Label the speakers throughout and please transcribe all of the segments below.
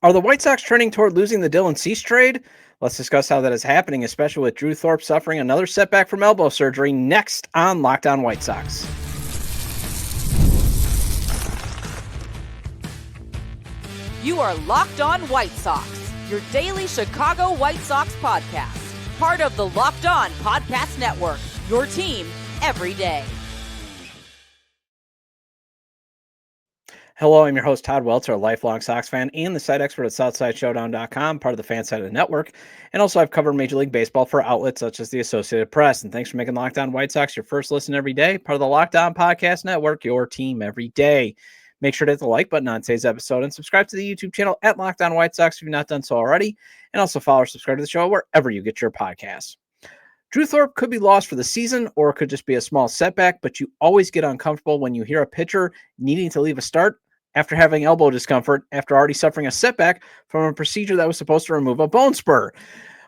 Speaker 1: Are the White Sox trending toward losing the Dylan Cease trade? Let's discuss how that is happening, especially with Drew Thorpe suffering another setback from elbow surgery next on Locked On White Sox.
Speaker 2: You are Locked On White Sox, your daily Chicago White Sox podcast. Part of the Locked On Podcast Network, your team every day.
Speaker 1: Hello, I'm your host, Todd Welter, a lifelong Sox fan and the site expert at SouthsideShowdown.com, part of the FanSided Network. And also, I've covered Major League Baseball for outlets such as the Associated Press. And thanks for making Locked On White Sox your first listen every day, part of the Locked On Podcast Network, your team every day. Make sure to hit the like button on today's episode and subscribe to the YouTube channel at Locked On White Sox if you've not done so already. And also follow or subscribe to the show wherever you get your podcasts. Drew Thorpe could be lost for the season or it could just be a small setback, but you always get uncomfortable when you hear a pitcher needing to leave a start after having elbow discomfort after already suffering a setback from a procedure that was supposed to remove a bone spur.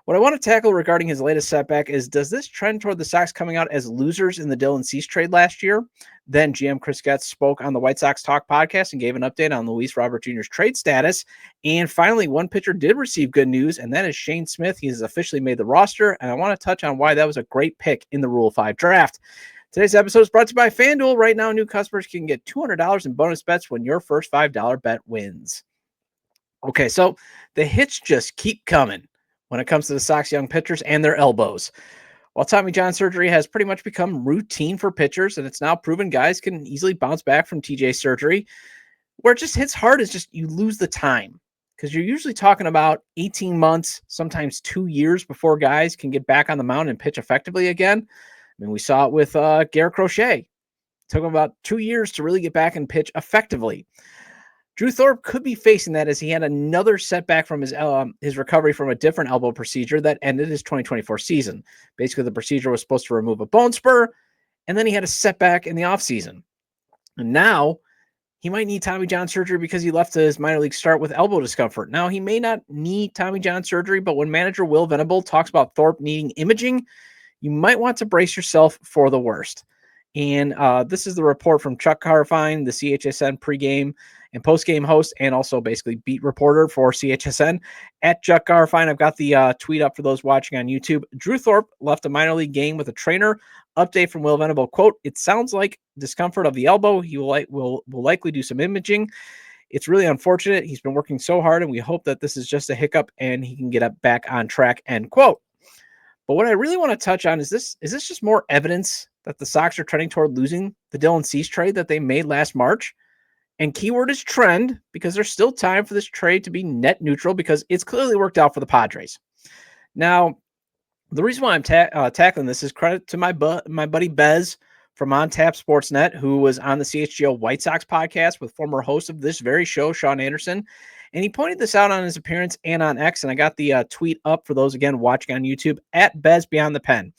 Speaker 1: What I want to tackle regarding his latest setback is, does this trend toward the Sox coming out as losers in the Dylan Cease trade last year? Then GM Chris Getz spoke on the White Sox Talk podcast and gave an update on Luis Robert Jr.'s trade status. And finally, one pitcher did receive good news, and that is Shane Smith. He has officially made the roster, and I want to touch on why that was a great pick in the Rule 5 draft. Today's episode is brought to you by FanDuel. Right now, new customers can get $200 in bonus bets when your first $5 bet wins. Okay, so the hits just keep coming when it comes to the Sox young pitchers and their elbows. While Tommy John surgery has pretty much become routine for pitchers, and it's now proven guys can easily bounce back from TJ surgery, where it just hits hard is just you lose the time, because you're usually talking about 18 months, sometimes 2 years before guys can get back on the mound and pitch effectively again. I mean, we saw it with Garrett Crochet. It took him about 2 years to really get back and pitch effectively. Drew Thorpe could be facing that as he had another setback from his recovery from a different elbow procedure that ended his 2024 season. Basically, the procedure was supposed to remove a bone spur, and then he had a setback in the offseason. And now he might need Tommy John surgery because he left his minor league start with elbow discomfort. Now, he may not need Tommy John surgery, but when manager Will Venable talks about Thorpe needing imaging, you might want to brace yourself for the worst. And this is the report from Chuck Carfine, the CHSN pregame and postgame host, and also basically beat reporter for CHSN at Chuck Carfine. I've got the tweet up for those watching on YouTube. Drew Thorpe left a minor league game with a trainer. Update from Will Venable, quote, "It sounds like discomfort of the elbow. He will likely do some imaging. It's really unfortunate. He's been working so hard, and we hope that this is just a hiccup and he can get up back on track," end quote. But what I really want to touch on is this just more evidence that the Sox are trending toward losing the Dylan Cease trade that they made last March? And keyword is trend, because there's still time for this trade to be net neutral because it's clearly worked out for the Padres. Now, the reason why I'm tackling this is credit to my buddy Bez from On Tap Sportsnet, who was on the CHGO White Sox podcast with former host of this very show, Sean Anderson. And he pointed this out on his appearance and on X, and I got the tweet up for those, again, watching on YouTube, at Bez Beyond the Pen.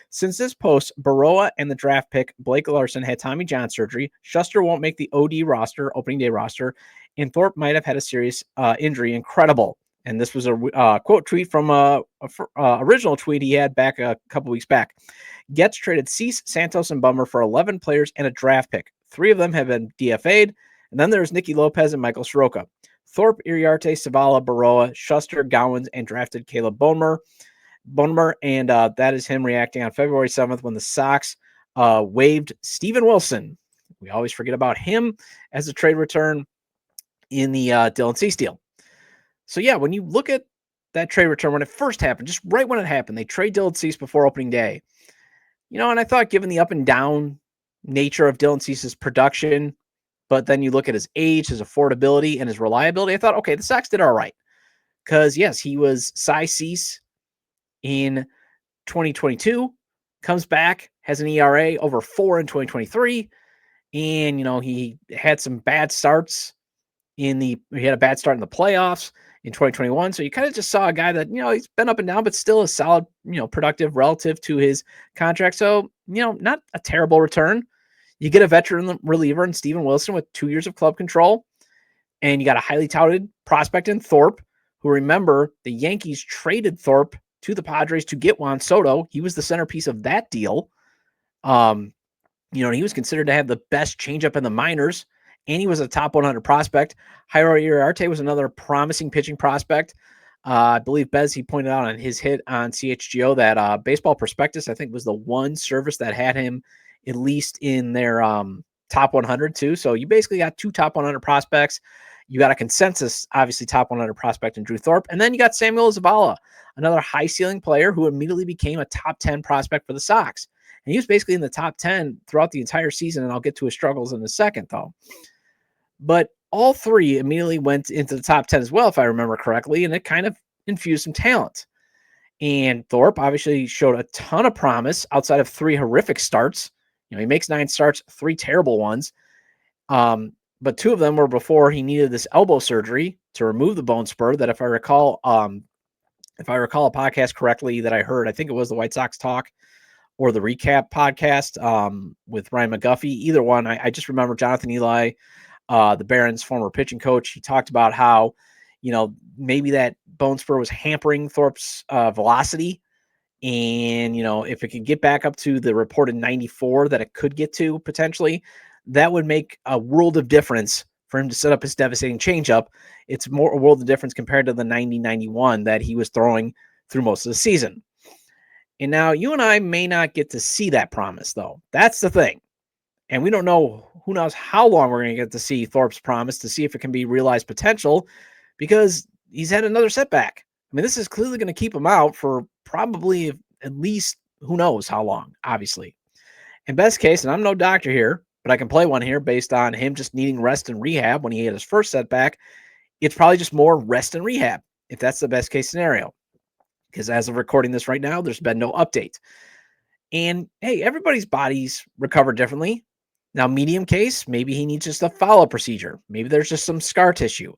Speaker 1: Since this post, Baroa and the draft pick, Blake Larson, had Tommy John surgery. Shuster won't make the OD roster, opening day roster, and Thorpe might have had a serious injury. Incredible. And this was a quote tweet from a original tweet he had back a couple weeks back. Getz traded Cease, Santos, and Bummer for 11 players and a draft pick. 3 of them have been DFA'd. And then there's Nicky Lopez and Michael Soroka. Thorpe, Iriarte, Zavala, Baroa, Shuster, Gowans, and drafted Caleb Bonemer, and that is him reacting on February 7th when the Sox waived Steven Wilson. We always forget about him as a trade return in the Dylan Cease deal. So, yeah, when you look at that trade return, when it first happened, just right when it happened, they trade Dylan Cease before opening day. And I thought, given the up and down nature of Dylan Cease's production, but then you look at his age, his affordability, and his reliability, I thought, okay, the Sox did all right. Because, yes, he was Cy Cease in 2022, comes back, has an ERA over 4 in 2023, and, he had some bad starts he had a bad start in the playoffs in 2021, so you kind of just saw a guy that, he's been up and down, but still is solid, productive relative to his contract, so, not a terrible return. You get a veteran reliever in Steven Wilson with 2 years of club control, and you got a highly touted prospect in Thorpe, who, remember, the Yankees traded Thorpe to the Padres to get Juan Soto. He was the centerpiece of that deal. He was considered to have the best changeup in the minors, and he was a top 100 prospect. Jairo Iriarte was another promising pitching prospect. I believe Bez, he pointed out on his hit on CHGO that Baseball Prospectus, I think, was the one service that had him at least in their top 100 too. So you basically got 2 top 100 prospects. You got a consensus, obviously, top 100 prospect in Drew Thorpe. And then you got Samuel Zavala, another high ceiling player who immediately became a top 10 prospect for the Sox. And he was basically in the top 10 throughout the entire season. And I'll get to his struggles in a second, though. But all 3 immediately went into the top 10 as well, if I remember correctly. And it kind of infused some talent. And Thorpe obviously showed a ton of promise outside of 3 horrific starts. He makes 9 starts, 3 terrible ones. But 2 of them were before he needed this elbow surgery to remove the bone spur that, if I recall a podcast correctly that I heard, I think it was the White Sox Talk or the Recap podcast with Ryan McGuffey. Either one. I just remember Jonathan Eli, the Barons' former pitching coach. He talked about how, maybe that bone spur was hampering Thorpe's velocity. And, if it could get back up to the reported 94 that it could get to potentially, that would make a world of difference for him to set up his devastating changeup. It's more a world of difference compared to the 90-91 that he was throwing through most of the season. And now you and I may not get to see that promise, though. That's the thing. And we don't know, who knows how long we're going to get to see Thorpe's promise to see if it can be realized potential, because he's had another setback. I mean, this is clearly going to keep him out for probably at least who knows how long, obviously. In best case, and I'm no doctor here, but I can play one here based on him just needing rest and rehab when he had his first setback. It's probably just more rest and rehab, if that's the best case scenario. Because as of recording this right now, there's been no update. And hey, everybody's bodies recover differently. Now, medium case, maybe he needs just a follow-up procedure. Maybe there's just some scar tissue.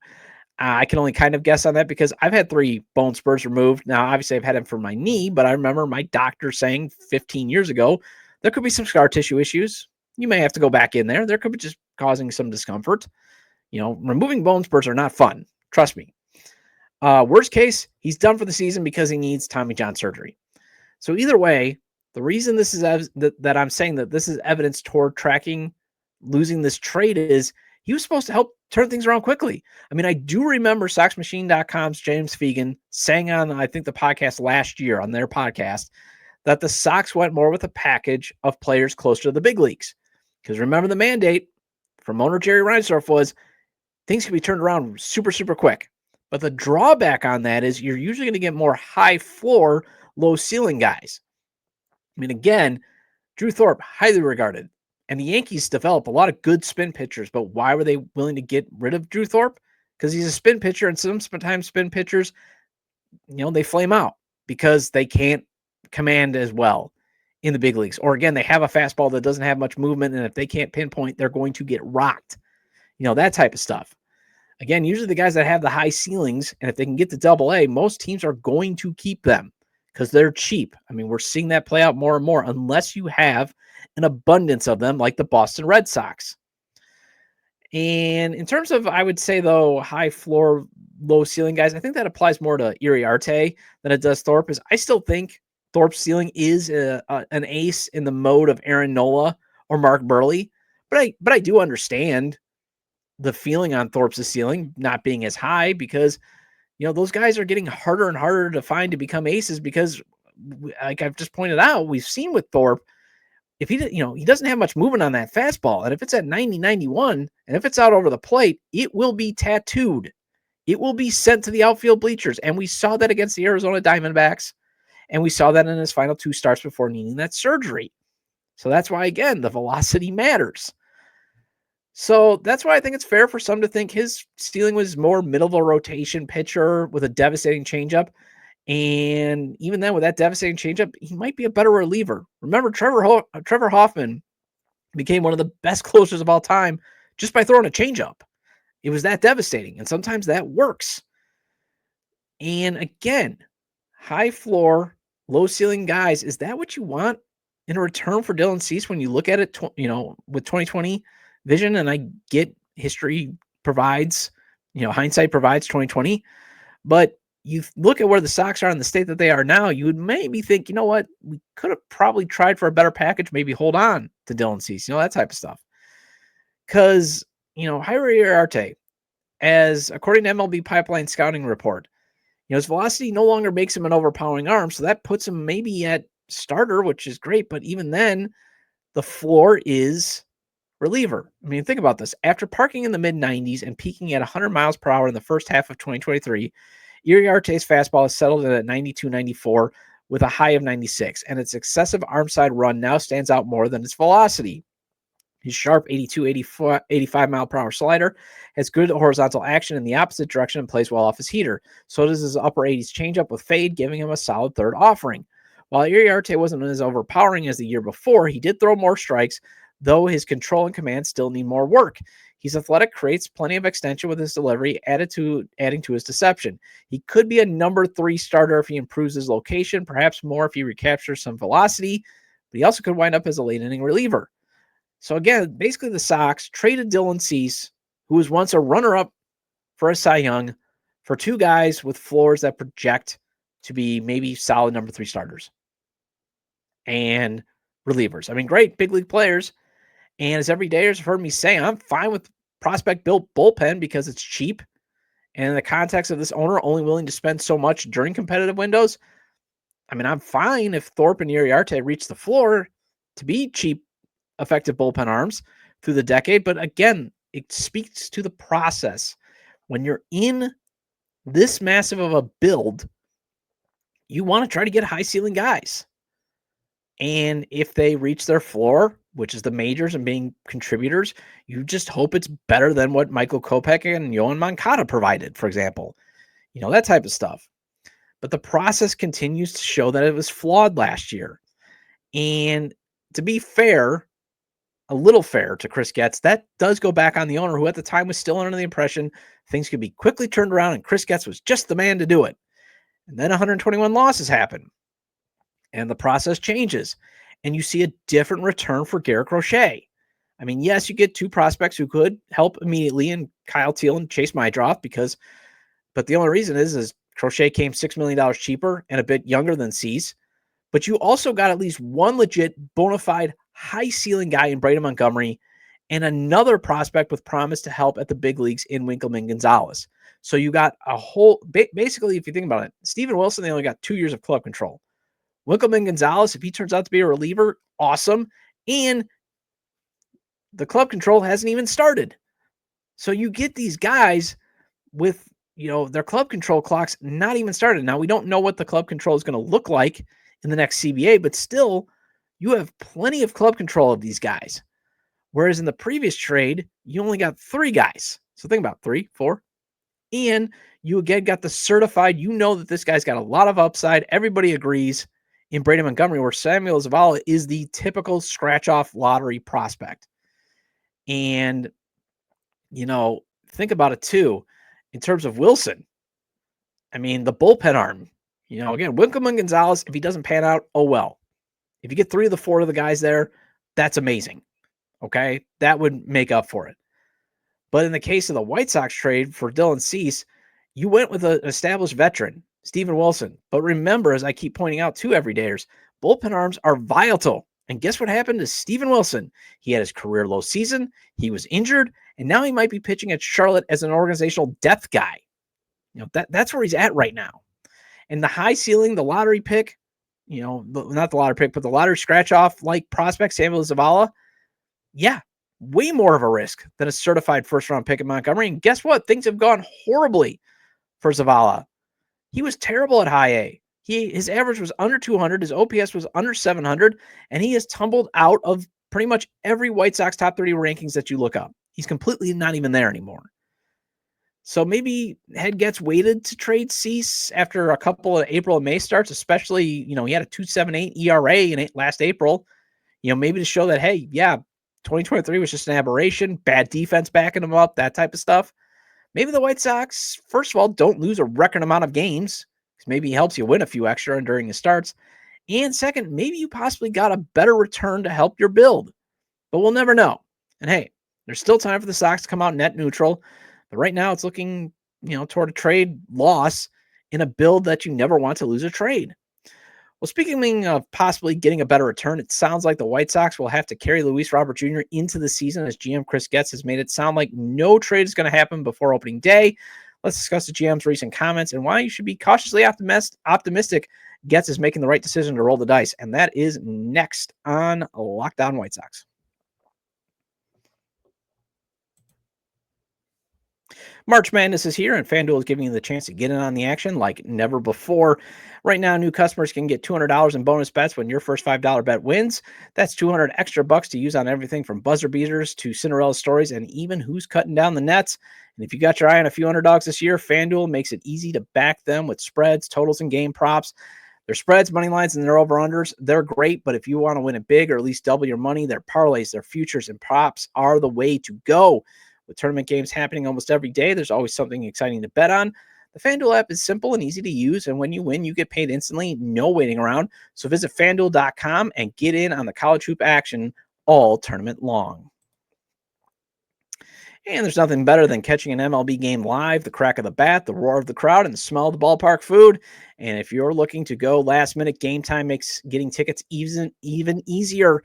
Speaker 1: I can only kind of guess on that because I've had 3 bone spurs removed. Now, obviously, I've had them for my knee, but I remember my doctor saying 15 years ago, there could be some scar tissue issues. You may have to go back in there. There could be just causing some discomfort. Removing bone spurs are not fun. Trust me. Worst case, he's done for the season because he needs Tommy John surgery. So either way, the reason this is that I'm saying that this is evidence toward tracking losing this trade is he was supposed to help turn things around quickly. I mean, I do remember SoxMachine.com's James Fegan saying on, I think, the podcast last year on their podcast that the Sox went more with a package of players closer to the big leagues. Because remember, the mandate from owner Jerry Reinsdorf was things can be turned around super, super quick. But the drawback on that is you're usually going to get more high floor, low ceiling guys. I mean, again, Drew Thorpe, highly regarded. And the Yankees develop a lot of good spin pitchers, but why were they willing to get rid of Drew Thorpe? Because he's a spin pitcher, and sometimes spin pitchers, they flame out because they can't command as well in the big leagues. Or again, they have a fastball that doesn't have much movement, and if they can't pinpoint, they're going to get rocked. That type of stuff. Again, usually the guys that have the high ceilings, and if they can get to Double-A, most teams are going to keep them because they're cheap. I mean, we're seeing that play out more and more, unless you have an abundance of them like the Boston Red Sox. And in terms of, I would say, though, high floor, low ceiling guys, I think that applies more to Iriarte than it does Thorpe. Is I still think Thorpe's ceiling is an ace in the mode of Aaron Nola or Mark Burley. But I do understand the feeling on Thorpe's ceiling not being as high because, those guys are getting harder and harder to find to become aces because, like I've just pointed out, we've seen with Thorpe, if he doesn't have much movement on that fastball, and if it's at 90-91, and if it's out over the plate, it will be tattooed. It will be sent to the outfield bleachers. And we saw that against the Arizona Diamondbacks, and we saw that in his final 2 starts before needing that surgery. So that's why, again, the velocity matters. So that's why I think it's fair for some to think his ceiling was more middle of a rotation pitcher with a devastating changeup. And even then, with that devastating changeup, he might be a better reliever. Remember, Trevor Hoffman became one of the best closers of all time just by throwing a changeup. It was that devastating, and sometimes that works. And again, high floor, low ceiling guys, is that what you want in return for Dylan Cease when you look at it, with 2020 vision? And I get history provides, hindsight provides 2020, but you look at where the Sox are in the state that they are now, you would maybe think, we could have probably tried for a better package, maybe hold on to Dylan Cease, that type of stuff. Because Jairo Iriarte, as according to MLB Pipeline scouting report, his velocity no longer makes him an overpowering arm, so that puts him maybe at starter, which is great, but even then, the floor is reliever. I mean, think about this. After parking in the mid-90s and peaking at 100 miles per hour in the first half of 2023, Iriarte's fastball has settled in at 92, 94 with a high of 96, and its excessive arm side run now stands out more than its velocity. His sharp 82, 85 mile per hour slider has good horizontal action in the opposite direction and plays well off his heater. So does his upper 80s changeup with fade, giving him a solid third offering. While Iriarte wasn't as overpowering as the year before, he did throw more strikes, though his control and command still need more work. He's athletic, creates plenty of extension with his delivery, adding to his deception. He could be a number 3 starter if he improves his location, perhaps more if he recaptures some velocity, but he also could wind up as a late inning reliever. So again, basically the Sox traded Dylan Cease, who was once a runner-up for a Cy Young, for 2 guys with floors that project to be maybe solid number 3 starters and relievers. I mean, great big league players. And as everydayers have heard me say, I'm fine with prospect-built bullpen because it's cheap. And in the context of this owner only willing to spend so much during competitive windows, I mean, I'm fine if Thorpe and Iriarte reach the floor to be cheap, effective bullpen arms through the decade. But again, it speaks to the process. When you're in this massive of a build, you want to try to get high ceiling guys. And if they reach their floor, which is the majors and being contributors, you just hope it's better than what Michael Kopech and Yohan Moncada provided, for example. That type of stuff. But the process continues to show that it was flawed last year. And to be fair, a little fair to Chris Getz, that does go back on the owner, who at the time was still under the impression things could be quickly turned around and Chris Getz was just the man to do it. And then 121 losses happen. And the process changes. And you see a different return for Garrett Crochet. I mean, yes, you get 2 prospects who could help immediately in Kyle Teal and Chase Mydroff, but the only reason is Crochet came $6 million cheaper and a bit younger than Cease. But you also got at least one legit bona fide high ceiling guy in Braden Montgomery and another prospect with promise to help at the big leagues in Winkelman Gonzalez. So you got a whole, basically, if you think about it, Steven Wilson, they only got 2 years of club control. Winkelman Gonzalez, if he turns out to be a reliever, awesome. And the club control hasn't even started. So you get these guys with, their club control clocks not even started. Now, we don't know what the club control is going to look like in the next CBA, but still, you have plenty of club control of these guys. Whereas in the previous trade, you only got 3 guys. So think about 3, 4. And you again got the certified, that this guy's got a lot of upside. Everybody agrees in Braden Montgomery, where Samuel Zavala is the typical scratch-off lottery prospect. And, think about it too, in terms of Wilson. I mean, the bullpen arm, again, Winkelman Gonzalez, if he doesn't pan out, oh well. If you get 3 of the 4 of the guys there, that's amazing. Okay? That would make up for it. But in the case of the White Sox trade for Dylan Cease, you went with an established veteran, Steven Wilson. But remember, as I keep pointing out to everydayers, bullpen arms are volatile. And guess what happened to Steven Wilson? He had his career low season, he was injured, and now he might be pitching at Charlotte as an organizational depth guy. That's where he's at right now. And the high ceiling, the lottery pick, not the lottery pick, but the lottery scratch off like prospect Samuel Zavala, yeah, way more of a risk than a certified first round pick in Montgomery. And guess what? Things have gone horribly for Zavala. He was terrible at high A. His average was under 200. His OPS was under 700, and he has tumbled out of pretty much every White Sox top 30 rankings that you look up. He's completely not even there anymore. So maybe Head gets waited to trade Cease after a couple of April and May starts, especially, he had a 2.78 ERA in last April, maybe to show that, hey, yeah, 2023 was just an aberration, bad defense backing him up, that type of stuff. Maybe the White Sox, first of all, don't lose a record amount of games, because maybe he helps you win a few extra during the starts. And second, maybe you possibly got a better return to help your build, but we'll never know. And hey, there's still time for the Sox to come out net neutral. But right now it's looking, toward a trade loss in a build that you never want to lose a trade. Well, speaking of possibly getting a better return, it sounds like the White Sox will have to carry Luis Robert Jr. into the season, as GM Chris Getz has made it sound like no trade is going to happen before opening day. Let's discuss the GM's recent comments and why you should be cautiously optimistic Getz is making the right decision to roll the dice. And that is next on Locked On White Sox. March Madness is here, and FanDuel is giving you the chance to get in on the action like never before. Right now, new customers can get $200 in bonus bets when your first $5 bet wins. That's $200 extra bucks to use on everything from buzzer beaters to Cinderella stories and even who's cutting down the nets. And if you got your eye on a few underdogs this year, FanDuel makes it easy to back them with spreads, totals, and game props. Their spreads, money lines, and their over-unders, they're great, but if you want to win it big or at least double your money, their parlays, their futures, and props are the way to go. With tournament games happening almost every day, there's always something exciting to bet on. The FanDuel app is simple and easy to use, and when you win, you get paid instantly, no waiting around. So visit FanDuel.com and get in on the college hoop action all tournament long. And there's nothing better than catching an MLB game live, the crack of the bat, the roar of the crowd, and the smell of the ballpark food. And if you're looking to go last minute, Game Time makes getting tickets even easier.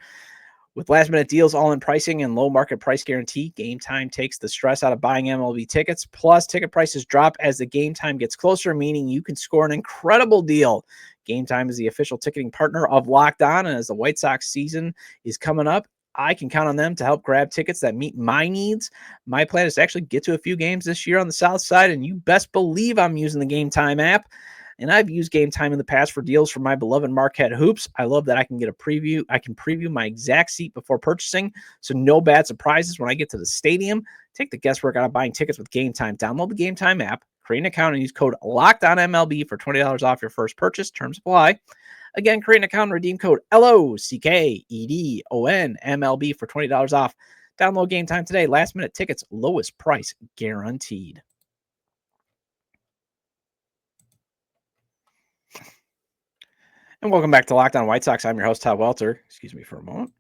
Speaker 1: With last-minute deals, all-in pricing, and low market price guarantee, Game Time takes the stress out of buying MLB tickets. Plus, ticket prices drop as the game time gets closer, meaning you can score an incredible deal. Game Time is the official ticketing partner of Locked On, and as the White Sox season is coming up, I can count on them to help grab tickets that meet my needs. My plan is to actually get to a few games this year on the South Side, and you best believe I'm using the Game Time app. And I've used Game Time in the past for deals for my beloved Marquette Hoops. I love that I can get a preview. I can preview my exact seat before purchasing, so no bad surprises when I get to the stadium. Take the guesswork out of buying tickets with Game Time. Download the Game Time app, create an account, and use code LOCKEDONMLB for $20 off your first purchase. Terms apply. Again, create an account and redeem code LOCKEDONMLB for $20 off. Download Game Time today. Last minute tickets, lowest price guaranteed. And welcome back to Locked On White Sox. I'm your host, Todd Welter. Excuse me for a moment.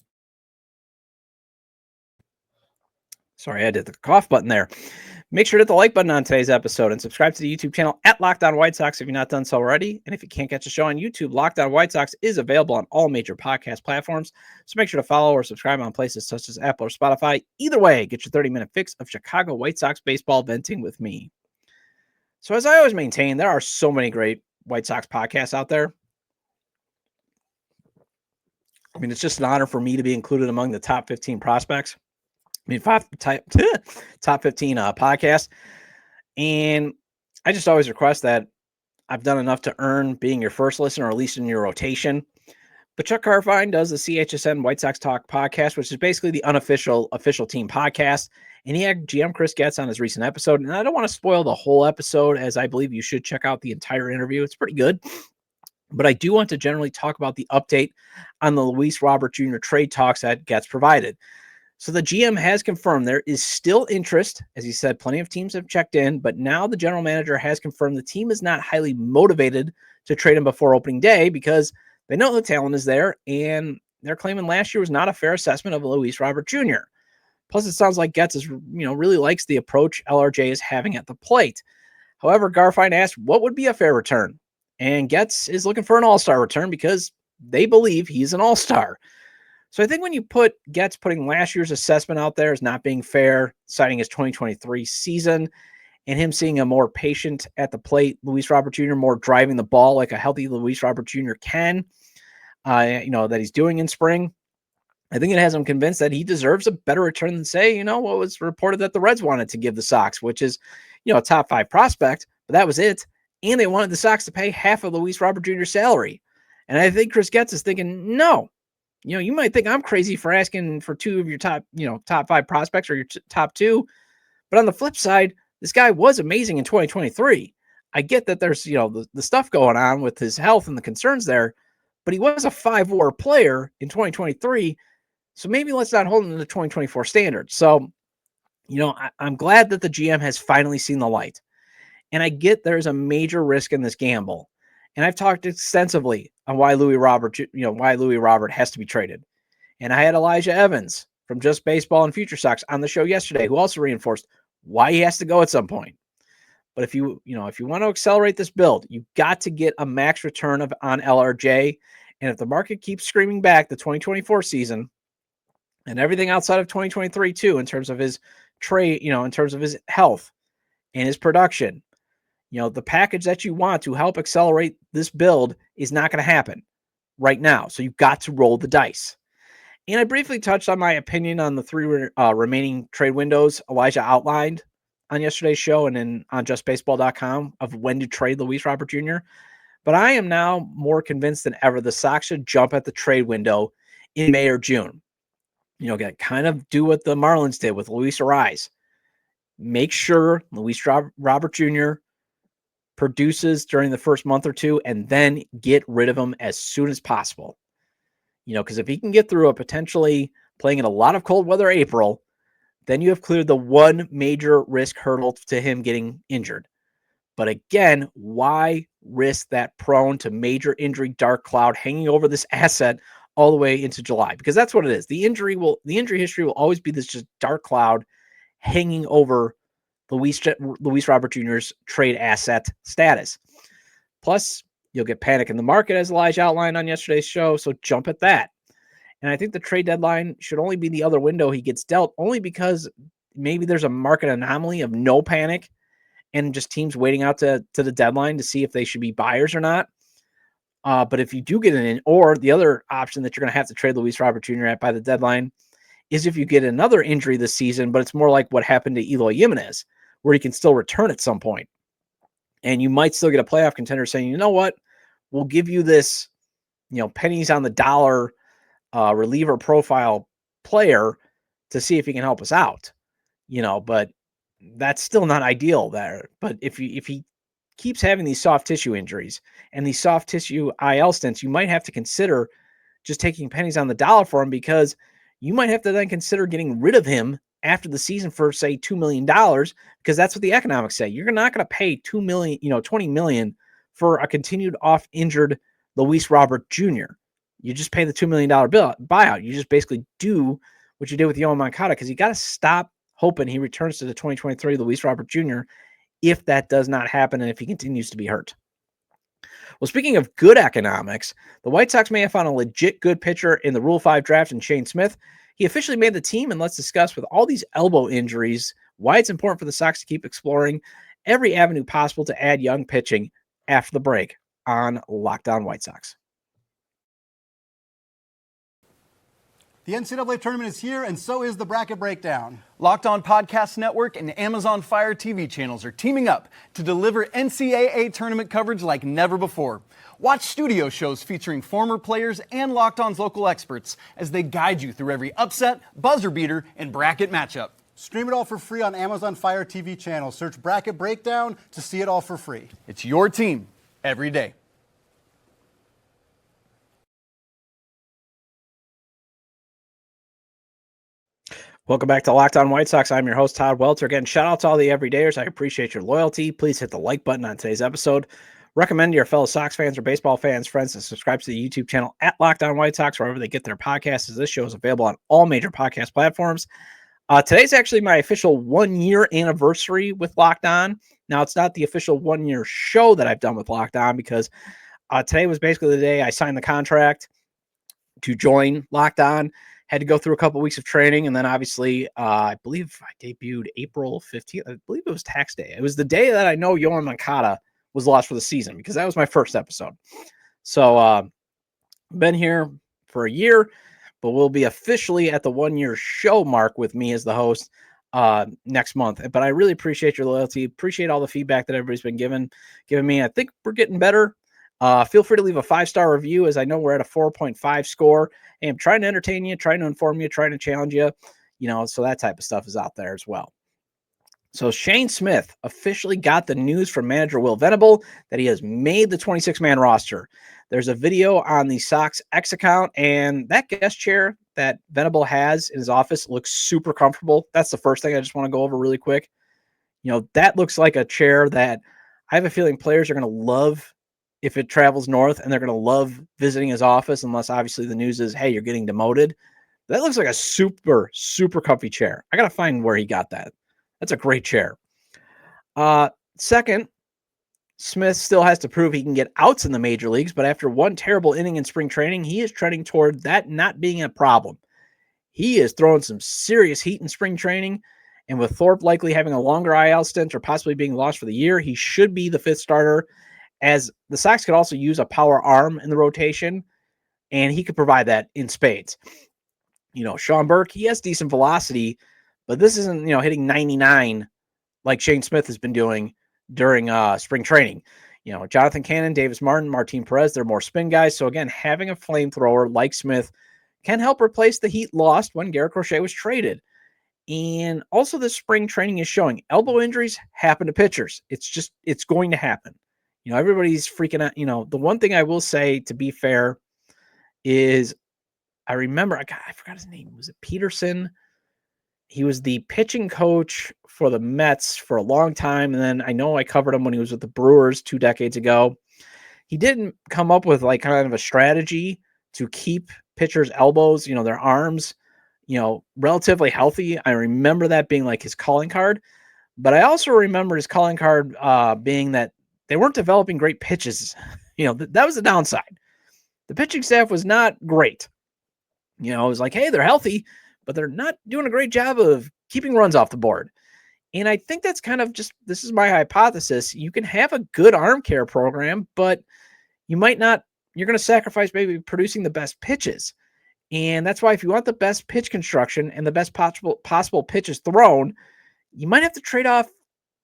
Speaker 1: Sorry, I did the cough button there. Make sure to hit the like button on today's episode and subscribe to the YouTube channel at Locked On White Sox if you're not done so already. And if you can't catch the show on YouTube, Locked On White Sox is available on all major podcast platforms. So make sure to follow or subscribe on places such as Apple or Spotify. Either way, get your 30-minute fix of Chicago White Sox baseball venting with me. So as I always maintain, there are so many great White Sox podcasts out there. I mean, it's just an honor for me to be included among the top 15 prospects. I mean, top 15 podcasts. And I just always request that I've done enough to earn being your first listener, or at least in your rotation. But Chuck Carfine does the CHSN White Sox Talk podcast, which is basically the official team podcast. And he had GM Chris Getz on his recent episode. And I don't want to spoil the whole episode, as I believe you should check out the entire interview. It's pretty good. But I do want to generally talk about the update on the Luis Robert Jr. trade talks that Getz provided. So the GM has confirmed there is still interest. As he said, plenty of teams have checked in, but now the general manager has confirmed the team is not highly motivated to trade him before opening day because they know the talent is there, and they're claiming last year was not a fair assessment of Luis Robert Jr. Plus, it sounds like Getz really likes the approach LRJ is having at the plate. However, Garfine asked what would be a fair return. And Getz is looking for an all-star return because they believe he's an all-star. So I think when you put Getz putting last year's assessment out there as not being fair, citing his 2023 season, and him seeing a more patient at the plate, Luis Robert Jr. more driving the ball like a healthy Luis Robert Jr. can, that he's doing in spring, I think it has him convinced that he deserves a better return than, say, what was reported that the Reds wanted to give the Sox, which is, a top 5 prospect, but that was it. And they wanted the Sox to pay half of Luis Robert Jr.'s salary. And I think Chris Getz is thinking, no, you might think I'm crazy for asking for 2 of your top 5 prospects or your top 2. But on the flip side, this guy was amazing in 2023. I get that there's, the stuff going on with his health and the concerns there, but he was a 5-WAR player in 2023. So maybe let's not hold him to the 2024 standards. So, I'm glad that the GM has finally seen the light. And I get there's a major risk in this gamble. And I've talked extensively on why Louis Robert has to be traded. And I had Elijah Evans from Just Baseball and Future Sox on the show yesterday, who also reinforced why he has to go at some point. But if you want to accelerate this build, you've got to get a max return on LRJ. And if the market keeps screaming back the 2024 season and everything outside of 2023 too, in terms of his trade, in terms of his health and his production, the package that you want to help accelerate this build is not going to happen right now. So you've got to roll the dice. And I briefly touched on my opinion on the three remaining trade windows Elijah outlined on yesterday's show and then on justbaseball.com of when to trade Luis Robert Jr. But I am now more convinced than ever the Sox should jump at the trade window in May or June. Kind of do what the Marlins did with Luis Ariz. Make sure Luis Robert Jr. produces during the first month or two and then get rid of him as soon as possible. Because if he can get through a potentially playing in a lot of cold weather April, then you have cleared the one major risk hurdle to him getting injured. But again, why risk that prone to major injury dark cloud hanging over this asset all the way into July? Because that's what it is. The injury history will always be this just dark cloud hanging over Luis Robert Jr.'s trade asset status. Plus, you'll get panic in the market, as Elijah outlined on yesterday's show, so jump at that. And I think the trade deadline should only be the other window he gets dealt, only because maybe there's a market anomaly of no panic and just teams waiting out to the deadline to see if they should be buyers or not. But if you do get an in, or the other option that you're going to have to trade Luis Robert Jr. at by the deadline is if you get another injury this season, but it's more like what happened to Eloy Jimenez, where he can still return at some point. And you might still get a playoff contender saying, you know what, we'll give you this, pennies on the dollar reliever profile player to see if he can help us out, but that's still not ideal there. But if he keeps having these soft tissue injuries and these soft tissue IL stints, you might have to consider just taking pennies on the dollar for him, because you might have to then consider getting rid of him after the season for, say, $2 million, because that's what the economics say. You're not going to pay $2 million, $20 million for a continued off-injured Luis Robert Jr. You just pay the $2 million buyout. You just basically do what you did with Yohan Moncada, because you got to stop hoping he returns to the 2023 Luis Robert Jr. if that does not happen and if he continues to be hurt. Well, speaking of good economics, the White Sox may have found a legit good pitcher in the Rule 5 draft in Shane Smith. He officially made the team, and let's discuss with all these elbow injuries why it's important for the Sox to keep exploring every avenue possible to add young pitching after the break on Locked On White Sox.
Speaker 3: The NCAA tournament is here, and so is the Bracket Breakdown.
Speaker 4: Locked On Podcast Network and Amazon Fire TV channels are teaming up to deliver NCAA tournament coverage like never before. Watch studio shows featuring former players and Locked On's local experts as they guide you through every upset, buzzer beater, and bracket matchup.
Speaker 3: Stream it all for free on Amazon Fire TV channel. Search Bracket Breakdown to see it all for free.
Speaker 4: It's your team every day.
Speaker 1: Welcome back to Locked On White Sox. I'm your host, Todd Welter. Again, shout out to all the everydayers. I appreciate your loyalty. Please hit the like button on today's episode. Recommend to your fellow Sox fans or baseball fans, friends, to subscribe to the YouTube channel at Locked On White Sox, wherever they get their podcasts, as this show is available on all major podcast platforms. Today's actually my official 1-year anniversary with Locked On. Now, it's not the official 1-year show that I've done with Locked On, because today was basically the day I signed the contract to join Locked On. Had to go through a couple weeks of training, and then obviously, I believe I debuted April 15th. I believe it was tax day. It was the day that I know Yohan Moncada was lost for the season, because that was my first episode. So, been here for a year, but we'll be officially at the 1-year show mark with me as the host next month. But I really appreciate your loyalty. Appreciate all the feedback that everybody's been giving me. I think we're getting better. Feel free to leave a 5-star review, as I know we're at a 4.5 score. And I'm trying to entertain you, trying to inform you, trying to challenge you, so that type of stuff is out there as well. So Shane Smith officially got the news from manager Will Venable that he has made the 26-man roster. There's a video on the Sox X account, and that guest chair that Venable has in his office looks super comfortable. That's the first thing I just want to go over really quick. That looks like a chair that I have a feeling players are going to love if it travels north, and they're going to love visiting his office, unless obviously the news is, hey, you're getting demoted. That looks like a super, super comfy chair. I got to find where he got that. That's a great chair. Second, Smith still has to prove he can get outs in the major leagues, but after one terrible inning in spring training, he is trending toward that not being a problem. He is throwing some serious heat in spring training, and with Thorpe likely having a longer IL stint or possibly being lost for the year, he should be the fifth starter, as the Sox could also use a power arm in the rotation, and he could provide that in spades. Sean Burke, he has decent velocity, but this isn't, hitting 99 like Shane Smith has been doing during spring training. Jonathan Cannon, Davis Martin, Martin Perez, they're more spin guys. So again, having a flamethrower like Smith can help replace the heat lost when Garrett Crochet was traded. And also this spring training is showing elbow injuries happen to pitchers. It's going to happen. Everybody's freaking out. The one thing I will say, to be fair, is I remember, I forgot his name. Was it Peterson? He was the pitching coach for the Mets for a long time. And then I know I covered him when he was with the Brewers 2 decades ago. He didn't come up with like kind of a strategy to keep pitchers' elbows, their arms, relatively healthy. I remember that being like his calling card. But I also remember his calling card being that they weren't developing great pitches. That was the downside. The pitching staff was not great. It was like, hey, they're healthy, but they're not doing a great job of keeping runs off the board. And I think that's kind of this is my hypothesis. You can have a good arm care program, but you might not, you're going to sacrifice maybe producing the best pitches. And that's why if you want the best pitch construction and the best possible pitches thrown, you might have to trade off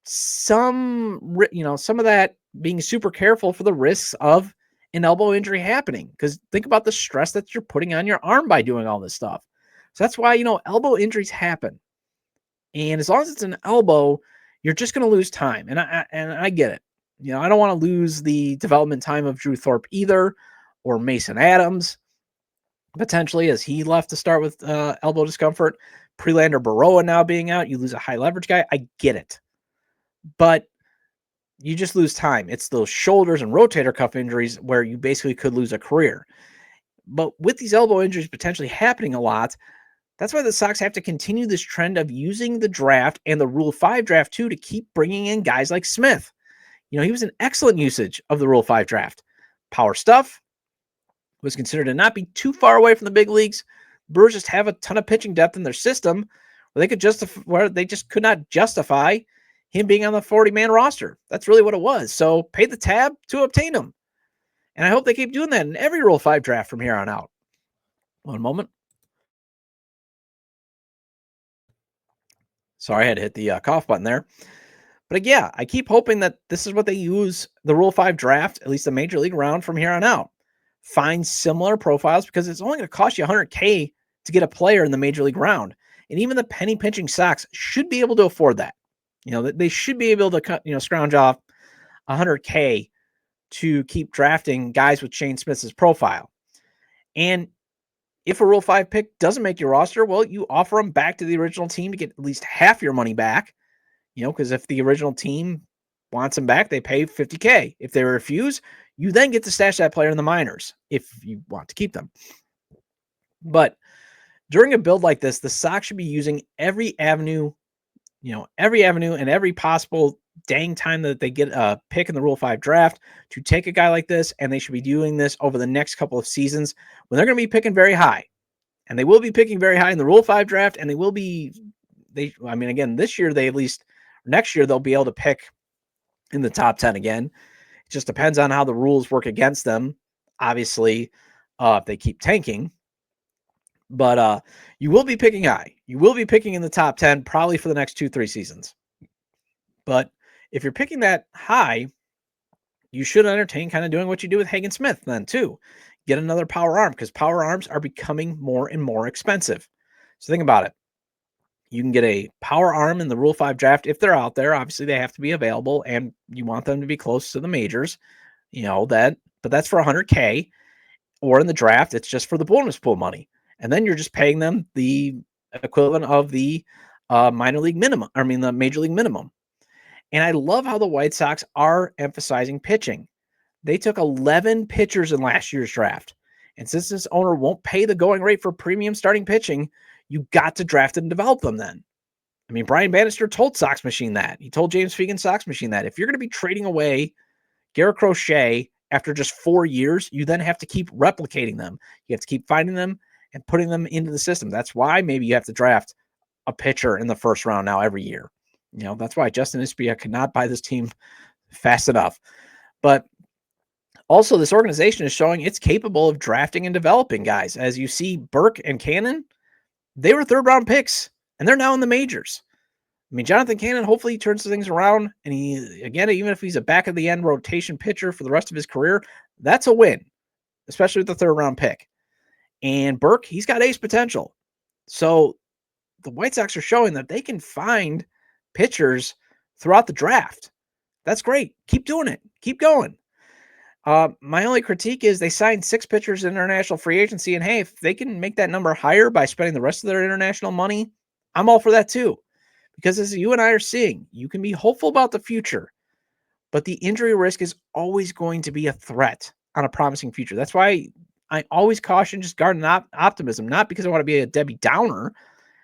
Speaker 1: some of that being super careful for the risks of an elbow injury happening. Because think about the stress that you're putting on your arm by doing all this stuff. So that's why, elbow injuries happen. And as long as it's an elbow, you're just going to lose time. And I get it. I don't want to lose the development time of Drew Thorpe either, or Mason Adams, potentially, as he left to start with elbow discomfort. Prelander Baroa now being out, you lose a high leverage guy. I get it. But you just lose time. It's those shoulders and rotator cuff injuries where you basically could lose a career. But with these elbow injuries potentially happening a lot, that's why the Sox have to continue this trend of using the draft and the Rule 5 draft too to keep bringing in guys like Smith. He was an excellent usage of the Rule 5 draft. Power stuff, was considered to not be too far away from the big leagues. Brewers just have a ton of pitching depth in their system where they just could not justify him being on the 40-man roster. That's really what it was. So pay the tab to obtain him. And I hope they keep doing that in every Rule 5 draft from here on out. One moment. Sorry, I had to hit the cough button there. But yeah, I keep hoping that this is what they use the Rule 5 draft, at least the major league round, from here on out. Find similar profiles, because it's only going to cost you $100K to get a player in the major league round. And even the penny pinching Sox should be able to afford that. They should be able to scrounge off $100K to keep drafting guys with Shane Smith's profile. And if a Rule 5 pick doesn't make your roster, well, you offer them back to the original team to get at least half your money back. Because if the original team wants them back, they pay $50K. If they refuse, you then get to stash that player in the minors if you want to keep them. But during a build like this, the Sox should be using every avenue and every possible dang time that they get a pick in the Rule 5 draft to take a guy like this. And they should be doing this over the next couple of seasons when they're going to be picking very high. And they will be picking very high in the Rule 5 draft. And again, this year, next year, they'll be able to pick in the top 10 again. It just depends on how the rules work against them. Obviously, if they keep tanking. But you will be picking high. You will be picking in the top 10 probably for the next 2-3 seasons. But if you're picking that high, you should entertain kind of doing what you do with Hagen Smith then too. Get another power arm, because power arms are becoming more and more expensive. So think about it. You can get a power arm in the Rule 5 draft if they're out there. Obviously, they have to be available, and you want them to be close to the majors. But that's for $100K. Or in the draft, it's just for the bonus pool money. And then you're just paying them the equivalent of the minor league minimum. The major league minimum. And I love how the White Sox are emphasizing pitching. They took 11 pitchers in last year's draft. And since this owner won't pay the going rate for premium starting pitching, you got to draft and develop them then. I mean, Brian Bannister told Sox Machine that. He told James Fegan Sox Machine that if you're going to be trading away Garrett Crochet after just 4 years, you then have to keep replicating them. You have to keep finding them and putting them into the system. That's why maybe you have to draft a pitcher in the first round now every year. That's why Justin Ishbia could not buy this team fast enough. But also, this organization is showing it's capable of drafting and developing guys. As you see, Burke and Cannon, they were third-round picks, and they're now in the majors. I mean, Jonathan Cannon, hopefully he turns things around, and even if he's a back-of-the-end rotation pitcher for the rest of his career, that's a win, especially with the third-round pick. And Burke, he's got ace potential. So the White Sox are showing that they can find pitchers throughout the draft. That's great. Keep doing it. Keep going. My only critique is they signed 6 pitchers in international free agency, and hey, if they can make that number higher by spending the rest of their international money, I'm all for that too. Because as you and I are seeing, you can be hopeful about the future, but the injury risk is always going to be a threat on a promising future. That's why I always caution just guarding optimism, not because I want to be a Debbie Downer.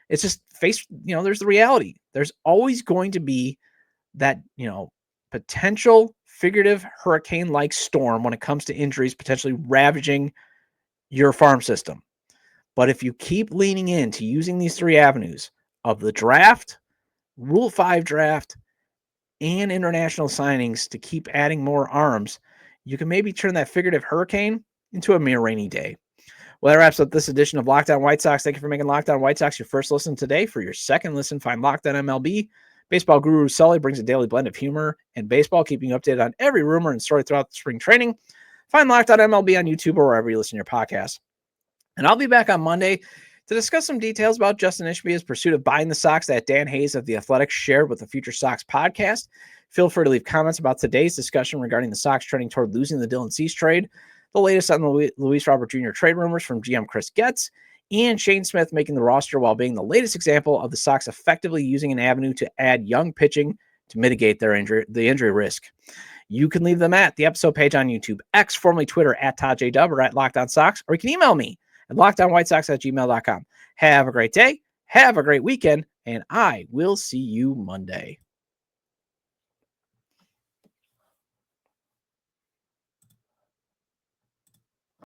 Speaker 1: It's just there's the reality. There's always going to be that, potential figurative hurricane-like storm when it comes to injuries potentially ravaging your farm system. But if you keep leaning into using these 3 avenues of the draft, Rule 5 draft, and international signings to keep adding more arms, you can maybe turn that figurative hurricane into a mere rainy day. Well, that wraps up this edition of Locked On White Sox. Thank you for making Locked On White Sox your first listen today. For your second listen, find Locked On MLB. Baseball guru Sully brings a daily blend of humor and baseball, keeping you updated on every rumor and story throughout the spring training. Find Locked On MLB on YouTube or wherever you listen to your podcasts. And I'll be back on Monday to discuss some details about Justin Ishbia's pursuit of buying the Sox that Dan Hayes of The Athletic shared with the Future Sox podcast. Feel free to leave comments about today's discussion regarding the Sox trending toward losing the Dylan Cease trade, the latest on the Luis Robert Jr. trade rumors from GM Chris Getz, and Shane Smith making the roster while being the latest example of the Sox effectively using an avenue to add young pitching to mitigate the injury risk. You can leave them at the episode page on YouTube, X, formerly Twitter, at Todd J. Dub, or at Locked On Sox, or you can email me at lockedonwhitesox@gmail.com. Have a great day, have a great weekend, and I will see you Monday.